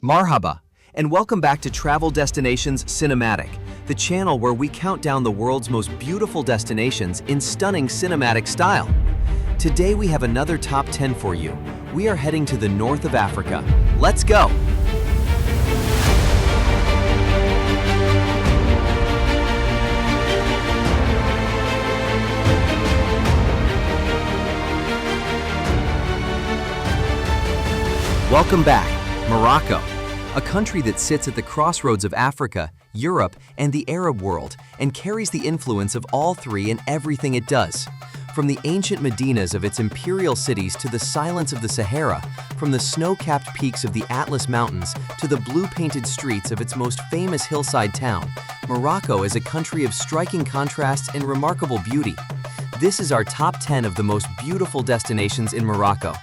Marhaba, and welcome back to Travel Destinations Cinematic, the channel where we count down the world's most beautiful destinations in stunning cinematic style. Today we have another top 10 for you. We are heading to the north of Africa. Let's go! Welcome back, Morocco, a country that sits at the crossroads of Africa, Europe, and the Arab world, and carries the influence of all three in everything it does. From the ancient Medinas of its imperial cities to the silence of the Sahara, from the snow-capped peaks of the Atlas Mountains to the blue-painted streets of its most famous hillside town, Morocco is a country of striking contrasts and remarkable beauty. This is our top 10 of the most beautiful destinations in Morocco.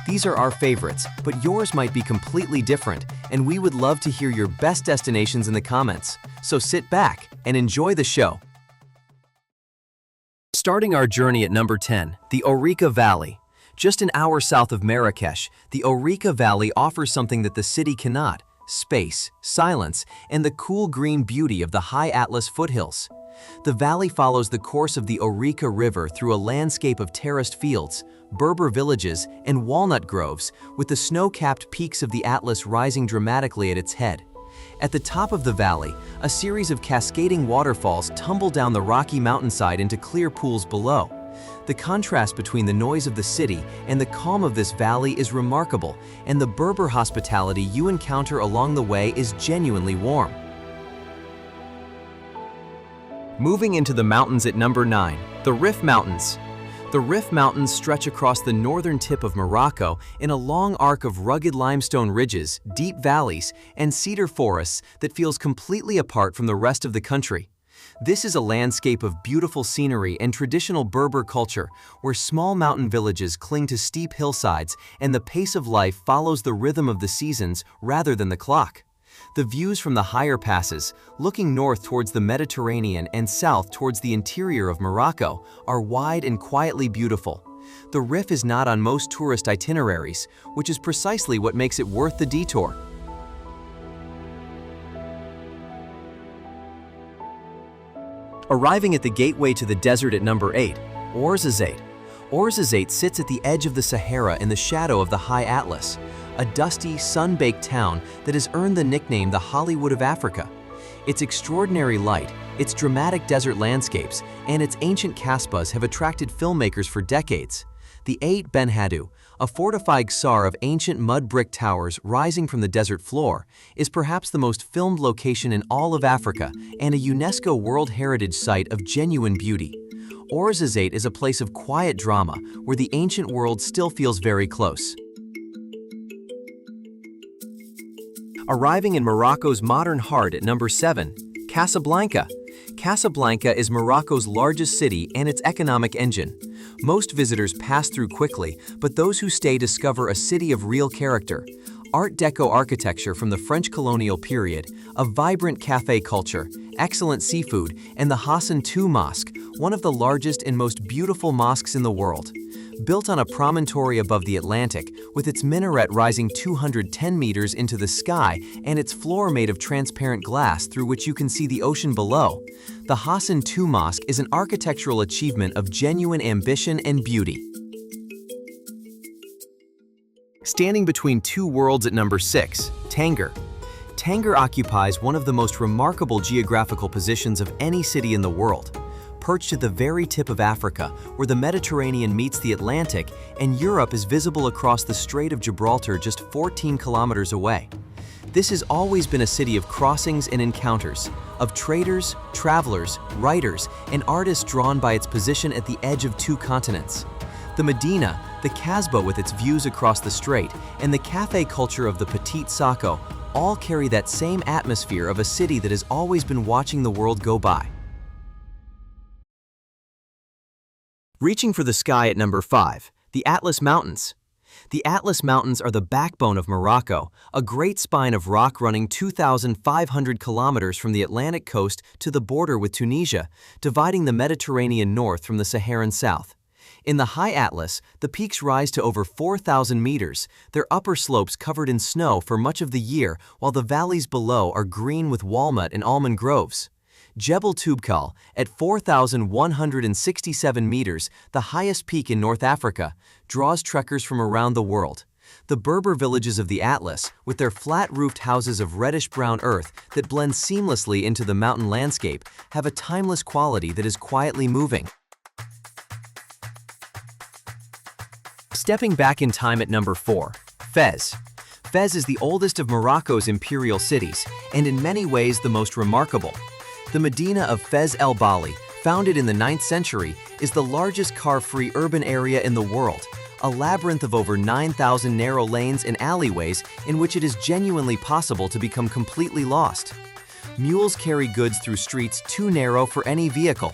These are our favorites, but yours might be completely different, and we would love to hear your best destinations in the comments. So sit back and enjoy the show. Starting our journey at number 10, the Ourika Valley. Just an hour south of Marrakesh, the Ourika Valley offers something that the city cannot: space, silence, and the cool green beauty of the high Atlas foothills. The valley follows the course of the Ourika River through a landscape of terraced fields, Berber villages, and walnut groves, with the snow-capped peaks of the Atlas rising dramatically at its head. At the top of the valley, a series of cascading waterfalls tumble down the rocky mountainside into clear pools below. The contrast between the noise of the city and the calm of this valley is remarkable, and the Berber hospitality you encounter along the way is genuinely warm. Moving into the mountains at number 9, the Rif Mountains. The Rif Mountains stretch across the northern tip of Morocco in a long arc of rugged limestone ridges, deep valleys, and cedar forests that feels completely apart from the rest of the country. This is a landscape of beautiful scenery and traditional Berber culture, where small mountain villages cling to steep hillsides and the pace of life follows the rhythm of the seasons rather than the clock. The views from the higher passes, looking north towards the Mediterranean and south towards the interior of Morocco, are wide and quietly beautiful. The Rif is not on most tourist itineraries, which is precisely what makes it worth the detour. Arriving at the gateway to the desert at number 8, Ouarzazate. Ouarzazate sits at the edge of the Sahara in the shadow of the high Atlas, a dusty, sun-baked town that has earned the nickname the Hollywood of Africa. Its extraordinary light, its dramatic desert landscapes, and its ancient kasbahs have attracted filmmakers for decades. The Ait Ben Haddou, a fortified czar of ancient mud brick towers rising from the desert floor, is perhaps the most filmed location in all of Africa and a UNESCO World Heritage Site of genuine beauty. Ouarzazate is a place of quiet drama where the ancient world still feels very close. Arriving in Morocco's modern heart at number 7, Casablanca. Casablanca is Morocco's largest city and its economic engine. Most visitors pass through quickly, but those who stay discover a city of real character. Art Deco architecture from the French colonial period, a vibrant café culture, excellent seafood, and the Hassan II Mosque, one of the largest and most beautiful mosques in the world. Built on a promontory above the Atlantic, with its minaret rising 210 meters into the sky and its floor made of transparent glass through which you can see the ocean below, the Hassan II Mosque is an architectural achievement of genuine ambition and beauty. Standing between two worlds at number 6, Tangier. Tangier occupies one of the most remarkable geographical positions of any city in the world. Perched at the very tip of Africa, where the Mediterranean meets the Atlantic, and Europe is visible across the Strait of Gibraltar just 14 kilometers away. This has always been a city of crossings and encounters, of traders, travelers, writers, and artists drawn by its position at the edge of two continents. The Medina, the Kasbah with its views across the strait, and the café culture of the Petit Sacco all carry that same atmosphere of a city that has always been watching the world go by. Reaching for the sky at number 5, the Atlas Mountains. The Atlas Mountains are the backbone of Morocco, a great spine of rock running 2,500 kilometers from the Atlantic coast to the border with Tunisia, dividing the Mediterranean north from the Saharan south. In the high Atlas, the peaks rise to over 4,000 meters, their upper slopes covered in snow for much of the year, while the valleys below are green with walnut and almond groves. Jebel Toubkal, at 4,167 meters, the highest peak in North Africa, draws trekkers from around the world. The Berber villages of the Atlas, with their flat-roofed houses of reddish-brown earth that blend seamlessly into the mountain landscape, have a timeless quality that is quietly moving. Stepping back in time at number 4, Fez. Fez is the oldest of Morocco's imperial cities, and in many ways the most remarkable. The Medina of Fez El Bali, founded in the 9th century, is the largest car-free urban area in the world, a labyrinth of over 9,000 narrow lanes and alleyways in which it is genuinely possible to become completely lost. Mules carry goods through streets too narrow for any vehicle.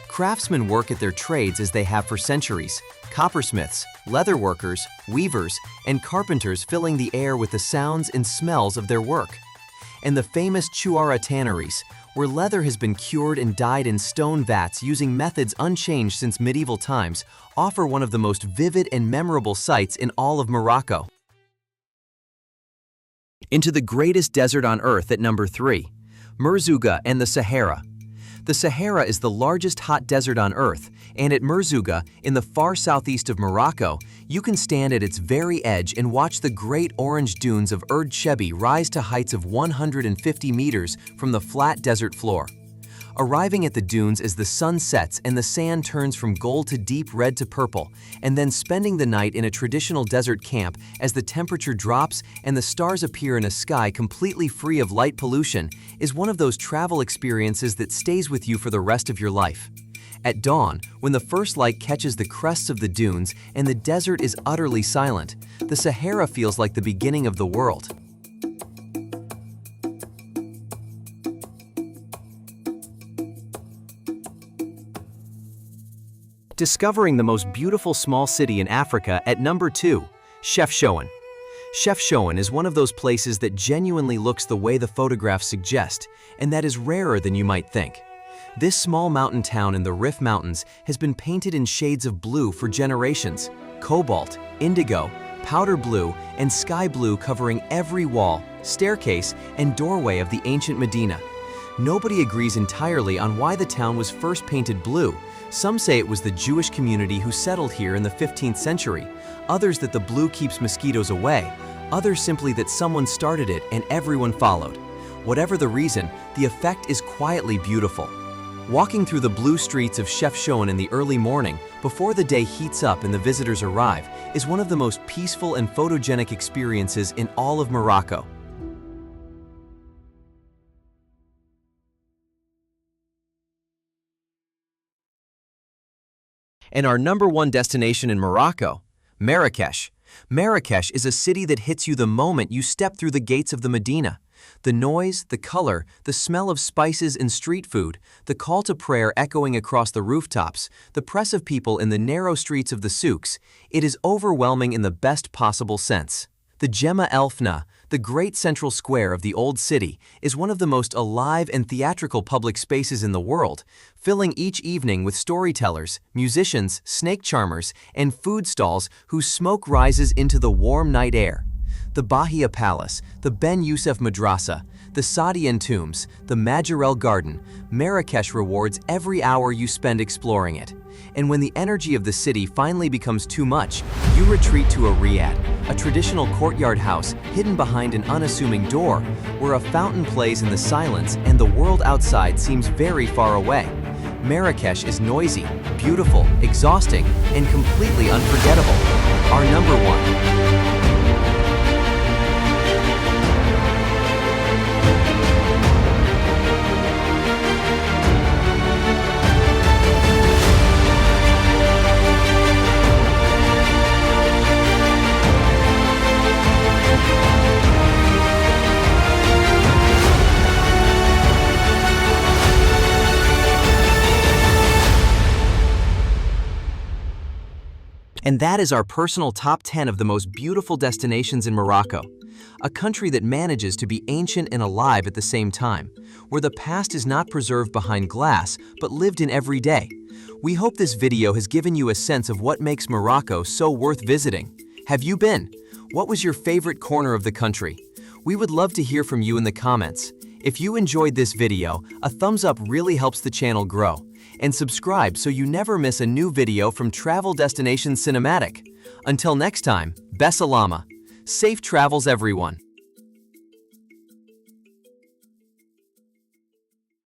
Craftsmen work at their trades as they have for centuries: coppersmiths, leatherworkers, weavers, and carpenters filling the air with the sounds and smells of their work. And the famous Chouara tanneries, where leather has been cured and dyed in stone vats using methods unchanged since medieval times, offer one of the most vivid and memorable sights in all of Morocco. Into the greatest desert on Earth at number 3, Merzouga and the Sahara. The Sahara is the largest hot desert on Earth, and at Merzouga, in the far southeast of Morocco, you can stand at its very edge and watch the great orange dunes of Erd Chebi rise to heights of 150 meters from the flat desert floor. Arriving at the dunes as the sun sets and the sand turns from gold to deep red to purple, and then spending the night in a traditional desert camp as the temperature drops and the stars appear in a sky completely free of light pollution, is one of those travel experiences that stays with you for the rest of your life. At dawn, when the first light catches the crests of the dunes and the desert is utterly silent, the Sahara feels like the beginning of the world. Discovering the most beautiful small city in Africa at number 2, Chefchaouen. Chefchaouen is one of those places that genuinely looks the way the photographs suggest, and that is rarer than you might think. This small mountain town in the Rif Mountains has been painted in shades of blue for generations: cobalt, indigo, powder blue, and sky blue covering every wall, staircase, and doorway of the ancient Medina. Nobody agrees entirely on why the town was first painted blue. Some say it was the Jewish community who settled here in the 15th century, others that the blue keeps mosquitoes away, others simply that someone started it and everyone followed. Whatever the reason, the effect is quietly beautiful. Walking through the blue streets of Chefchaouen in the early morning, before the day heats up and the visitors arrive, is one of the most peaceful and photogenic experiences in all of Morocco. And our number 1 destination in Morocco, Marrakesh. Marrakesh is a city that hits you the moment you step through the gates of the Medina. The noise, the color, the smell of spices and street food, the call to prayer echoing across the rooftops, the press of people in the narrow streets of the souks, it is overwhelming in the best possible sense. The Gemma El Fna, the great central square of the old city, is one of the most alive and theatrical public spaces in the world, filling each evening with storytellers, musicians, snake charmers, and food stalls whose smoke rises into the warm night air. The Bahia Palace, the Ben Youssef Madrasa, the Saadian tombs, the Majorelle Garden, Marrakesh rewards every hour you spend exploring it. And when the energy of the city finally becomes too much, you retreat to a riad, a traditional courtyard house hidden behind an unassuming door, where a fountain plays in the silence and the world outside seems very far away. Marrakesh is noisy, beautiful, exhausting, and completely unforgettable. Our number 1. And that is our personal top 10 of the most beautiful destinations in Morocco. a country that manages to be ancient and alive at the same time, where the past is not preserved behind glass, but lived in every day. We hope this video has given you a sense of what makes Morocco so worth visiting. Have you been? What was your favorite corner of the country? We would love to hear from you in the comments. If you enjoyed this video, a thumbs up really helps the channel grow. And subscribe so you never miss a new video from Travel Destination Cinematic. Until next time, Bessalama. Safe travels everyone.